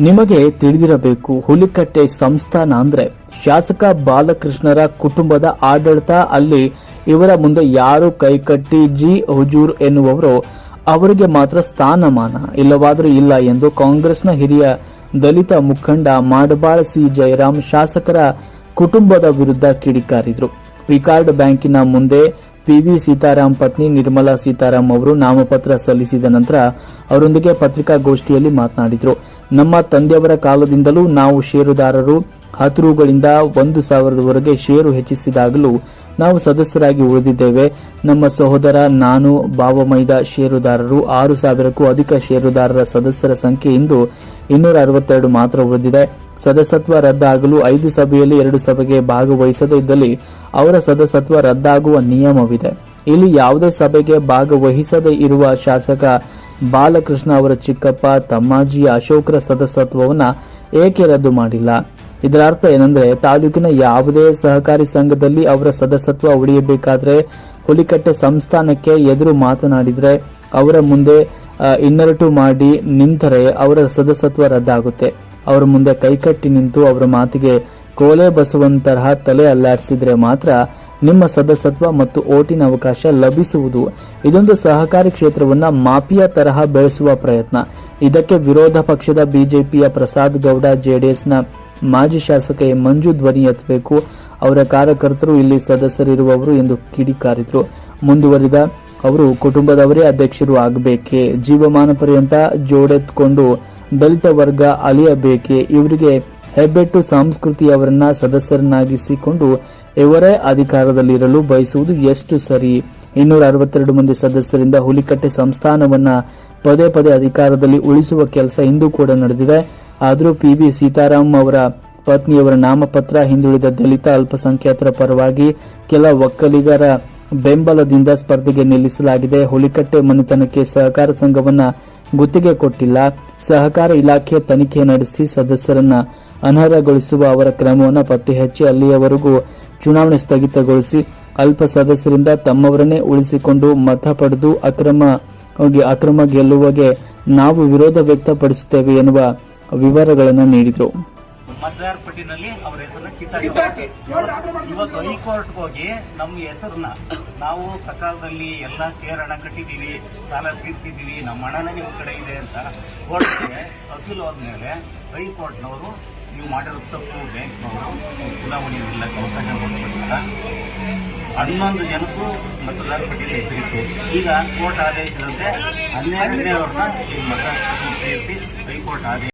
ನಿಮಗೆ ತಿಳಿದಿರಬೇಕು, ಹುಲಿಕಟ್ಟೆ ಸಂಸ್ಥಾನ ಅಂದ್ರೆ ಶಾಸಕ ಬಾಲಕೃಷ್ಣರ ಕುಟುಂಬದ ಆಡಳಿತ. ಅಲ್ಲಿ ಇವರ ಮುಂದೆ ಯಾರು ಕೈಕಟ್ಟಿ ಜಿ ಹುಜೂರ್ ಎನ್ನುವವರು ಅವರಿಗೆ ಮಾತ್ರ ಸ್ಥಾನಮಾನ, ಇಲ್ಲವಾದರೂ ಇಲ್ಲ ಎಂದು ಕಾಂಗ್ರೆಸ್ನ ಹಿರಿಯ ದಲಿತ ಮುಖಂಡ ಮಾಡಬಾಳ ಸಿ ಜಯರಾಮ್ ಶಾಸಕರ ಕುಟುಂಬದ ವಿರುದ್ಧ ಕಿಡಿಕಾರಿದರು. ಪಿಕಾರ್ಡ್ ಬ್ಯಾಂಕಿನ ಮುಂದೆ ಪಿವಿ ಸೀತಾರಾಮ್ ಪತ್ನಿ ನಿರ್ಮಲಾ ಸೀತಾರಾಮ್ ಅವರು ನಾಮಪತ್ರ ಸಲ್ಲಿಸಿದ ನಂತರ ಅವರೊಂದಿಗೆ ಪತ್ರಿಕಾಗೋಷ್ಠಿಯಲ್ಲಿ ಮಾತನಾಡಿದರು. ನಮ್ಮ ತಂದೆಯವರ ಕಾಲದಿಂದಲೂ ನಾವು ಷೇರುದಾರರು 10 ರೂಗಳಿಂದ 1,000 ಷೇರು ಹೆಚ್ಚಿಸಿದಾಗಲೂ ನಾವು ಸದಸ್ಯರಾಗಿ ಉಳಿದಿದ್ದೇವೆ. ನಮ್ಮ ಸಹೋದರ, ನಾನು, ಬಾವಮೈದ ಷೇರುದಾರರು 6,000ಕ್ಕೂ ಅಧಿಕ ಷೇರುದಾರರ ಸದಸ್ಯರ ಸಂಖ್ಯೆ ಇಂದು 262 ಮಾತ್ರ ಉಳಿದಿದೆ. ಸದಸ್ಯತ್ವ ರದ್ದಾಗಲು 5 ಸಭೆಯಲ್ಲಿ 2 ಸಭೆಗೆ ಭಾಗವಹಿಸದೇ ಇದ್ದಲ್ಲಿ ಅವರ ಸದಸ್ಯತ್ವ ರದ್ದಾಗುವ ನಿಯಮವಿದೆ. ಇಲ್ಲಿ ಯಾವುದೇ ಸಭೆಗೆ ಭಾಗವಹಿಸದೇ ಇರುವ ಶಾಸಕ ಬಾಲಕೃಷ್ಣ ಅವರ ಚಿಕ್ಕಪ್ಪ ತಮ್ಮಾಜಿ ಅಶೋಕರ ಸದಸ್ಯತ್ವವನ್ನು ಏಕೆ ರದ್ದು ಮಾಡಿಲ್ಲ? ಇದರ ಅರ್ಥ ಏನಂದ್ರೆ, ತಾಲೂಕಿನ ಯಾವುದೇ ಸಹಕಾರಿ ಸಂಘದಲ್ಲಿ ಅವರ ಸದಸ್ಯತ್ವ ಉಳಿಯಬೇಕಾದ್ರೆ ಹುಲಿಕಟ್ಟೆ ಸಂಸ್ಥಾನಕ್ಕೆ ಎದುರು ಮಾತನಾಡಿದ್ರೆ, ಅವರ ಮುಂದೆ ಇನ್ನರಟು ಮಾಡಿ ನಿಂತರೆ ಅವರ ಸದಸ್ಯತ್ವ ರದ್ದಾಗುತ್ತೆ. ಅವರ ಮುಂದೆ ಕೈಕಟ್ಟಿ ನಿಂತು ಅವರ ಮಾತಿಗೆ ಕೋಲೆ ಬಸುವಂತಹ ತಲೆ ಅಲ್ಲಾಡಿಸಿದ್ರೆ ಮಾತ್ರ ನಿಮ್ಮ ಸದಸ್ಯತ್ವ ಮತ್ತು ಓಟಿನ ಅವಕಾಶ ಲಭಿಸುವುದು. ಇದೊಂದು ಸಹಕಾರಿ ಕ್ಷೇತ್ರವನ್ನ ಮಾಫಿಯಾ ತರಹ ಬೆಳೆಸುವ ಪ್ರಯತ್ನ. ಇದಕ್ಕೆ ವಿರೋಧ ಪಕ್ಷದ ಬಿಜೆಪಿಯ ಪ್ರಸಾದ್ ಗೌಡ, ಜೆಡಿಎಸ್ನ ಮಾಜಿ ಶಾಸಕ ಮಂಜು ಧ್ವನಿ ಎತ್ತಬೇಕು. ಅವರ ಕಾರ್ಯಕರ್ತರು ಇಲ್ಲಿ ಸದಸ್ಯರಿರುವವರು ಎಂದು ಕಿಡಿಕಾರಿದರು. ಮುಂದುವರಿದ ಅವರು, ಕುಟುಂಬದವರೇ ಅಧ್ಯಕ್ಷರು ಆಗಬೇಕೆ? ಜೀವಮಾನ ಪರ್ಯಂತ ಜೋಡೆತ್ಕೊಂಡು ದಲಿತ ವರ್ಗ ಅಲಿಯಬೇಕೆ? ಇವರಿಗೆ ಹೆಬ್ಬೆಟ್ಟು ಸಂಸ್ಕೃತಿಯವರನ್ನ ಸದಸ್ಯರನ್ನಾಗಿಸಿಕೊಂಡು ಇವರೇ ಅಧಿಕಾರದಲ್ಲಿರಲು ಬಯಸುವುದು ಎಷ್ಟು ಸರಿ? 262 ಮಂದಿ ಸದಸ್ಯರಿಂದ ಹುಲಿಕಟ್ಟೆ ಸಂಸ್ಥಾನವನ್ನ ಪದೇ ಪದೇ ಅಧಿಕಾರದಲ್ಲಿ ಉಳಿಸುವ ಕೆಲಸ ಇಂದು ಕೂಡ ನಡೆದಿದೆ. ಆದರೂ ಪಿವಿ ಸೀತಾರಾಮ್ ಅವರ ಪತ್ನಿಯವರ ನಾಮಪತ್ರ ಹಿಂದುಳಿದ ದಲಿತ ಅಲ್ಪಸಂಖ್ಯಾತರ ಪರವಾಗಿ ಕೆಲ ಒಕ್ಕಲಿಗರ ಬೆಂಬಲದಿಂದ ಸ್ಪರ್ಧೆಗೆ ನಿಲ್ಲಿಸಲಾಗಿದೆ. ಹುಲಿಕಟ್ಟೆ ಮನೆತನಕ್ಕೆ ಸಹಕಾರ ಸಂಘವನ್ನ ಗುತ್ತಿಗೆ ಕೊಟ್ಟಿಲ್ಲ. ಸಹಕಾರ ಇಲಾಖೆ ತನಿಖೆ ನಡೆಸಿ ಸದಸ್ಯರನ್ನ ಅನರ್ಹಗೊಳಿಸುವ ಅವರ ಕ್ರಮವನ್ನು ಪತ್ತೆ ಹಚ್ಚಿ ಅಲ್ಲಿಯವರೆಗೂ ಚುನಾವಣೆ ಸ್ಥಗಿತಗೊಳಿಸಿ ಅಲ್ಪ ಸದಸ್ಯರಿಂದ ತಮ್ಮವರನ್ನೇ ಉಳಿಸಿಕೊಂಡು ಮತ ಪಡೆದು ಅಕ್ರಮ ಗೆಲ್ಲುವಗೆ ನಾವು ವಿರೋಧ ವ್ಯಕ್ತಪಡಿಸುತ್ತೇವೆ ಎನ್ನುವ ವಿವರಗಳನ್ನು ನೀಡಿದರು. ಮತದಾರ ಪಟ್ಟಿನಲ್ಲಿ ಅವರ ಹೆಸರನ್ನ ಕಿತ್ತಾಕಿ ಇವತ್ತು ಹೈಕೋರ್ಟ್ಗೆ ಹೋಗಿ ನಮ್ಮ ಹೆಸರನ್ನ ನಾವು ಸಕಾಲದಲ್ಲಿ ಎಲ್ಲ ಶೇರ್ ಹಣ ಕಟ್ಟಿದ್ದೀವಿ, ಸಾಲ ತೀರ್ಸಿದ್ದೀವಿ, ನಮ್ಮ ಹಣನೇ ನಿಮ್ಮ ಕಡೆ ಇದೆ ಅಂತ ಕೋರ್ಟ್ಗೆ ಅಪೀಲ್ ಹೋದ್ಮೇಲೆ ಹೈಕೋರ್ಟ್ನವರು ನೀವು ಮಾಡಿರೋ ತಪ್ಪು ಬ್ಯಾಂಕ್ನವರು ಚುನಾವಣೆ ನಿಲ್ಲಕ್ಕೆ ಅವಕಾಶ ಕೊಡ್ಬೇಕಲ್ಲ, 11 ಜನಕ್ಕೂ ಮತದಾರ ಪಟ್ಟಿಯಲ್ಲಿ ಹೆಸರಿತ್ತು. ಈಗ ಕೋರ್ಟ್ ಆದೇಶದಂತೆ 12ನೇ ಅವ್ರನ್ನ ಮತದಾರ ಪಟ್ಟಿ ಸೇರಿಸಿ ಹೈಕೋರ್ಟ್ ಆದೇಶ